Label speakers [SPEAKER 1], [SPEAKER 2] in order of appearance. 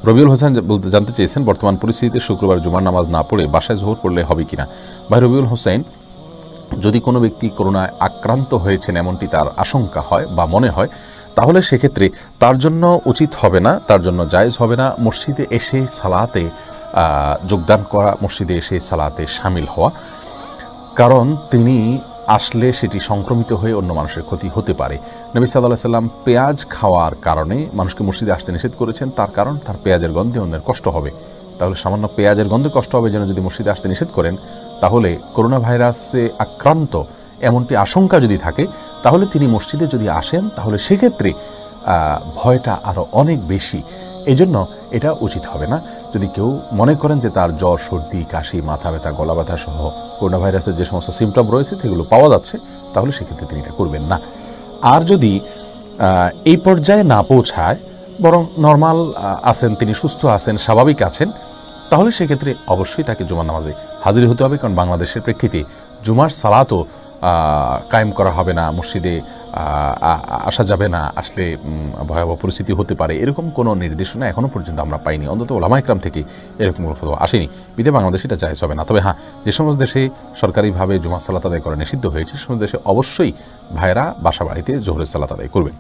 [SPEAKER 1] রবিউল হোসেন জানতে চেয়েছেন, বর্তমান পরিস্থিতিতে শুক্রবার জুমার নামাজ না পড়ে বাসায় জোহর পড়লে হবে কিনা। ভাই রবিউল হোসেন, যদি কোনো ব্যক্তি করোনায় আক্রান্ত হয়েছেন এমনটি তার আশঙ্কা হয় বা মনে হয়, তাহলে সেক্ষেত্রে তার জন্য উচিত হবে না, তার জন্য জায়েজ হবে না মসজিদে এসে সালাতে যোগদান করা, মসজিদে এসে সালাতে শামিল হওয়া। কারণ তিনি আসলে সেটি সংক্রমিত হয়ে অন্য মানুষের ক্ষতি হতে পারে। নবী সাল্লাল্লাহু আলাইহি সাল্লাম পেঁয়াজ খাওয়ার কারণে মানুষকে মসজিদে আসতে নিষেধ করেছেন, তার কারণ তার পেঁয়াজের গন্ধে অন্যের কষ্ট হবে। তাহলে সামান্য পেঁয়াজের গন্ধে কষ্ট হবে যেন যদি মসজিদে আসতে নিষেধ করেন, তাহলে করোনা ভাইরাসে আক্রান্ত এমনটি আশঙ্কা যদি থাকে, তাহলে তিনি মসজিদে যদি আসেন তাহলে সেক্ষেত্রে ভয়টা আরও অনেক বেশি। এই জন্য এটা উচিত হবে না। যদি কেউ মনে করেন যে তার জ্বর, সর্দি, কাশি, মাথা ব্যথা, গলা ব্যথা সহ করোনা ভাইরাসের যে সমস্ত সিমটম রয়েছে সেগুলো পাওয়া যাচ্ছে, তাহলে সেক্ষেত্রে তিনি এটা করবেন না। আর যদি এই পর্যায়ে না পৌঁছায়, বরং নর্মাল আছেন, তিনি সুস্থ আছেন, স্বাভাবিক আছেন, তাহলে সেক্ষেত্রে অবশ্যই তাকে জুমার নামাজে হাজির হতে হবে। কারণ বাংলাদেশের প্রেক্ষিতে জুমার সালাতও কায়েম করা হবে না, মসজিদে আসা যাবে না, আসলে ভয়াবহ পরিস্থিতি হতে পারে, এরকম কোনো নির্দেশনা এখনও পর্যন্ত আমরা পাইনি, অন্তত ওলামা ইকরাম থেকে এরকম কোনো ফতোয়া আসেনি। বিধে বাংলাদেশে এটা জায়েজ হবে না। তবে হ্যাঁ, যে সমস্ত দেশে সরকারিভাবে জুমার সালাত আদায় করা নিষিদ্ধ হয়েছে, সে সমস্ত দেশে অবশ্যই ভাইয়েরা বাসা বাড়িতে জোহরের সালাত আদায় করবেন।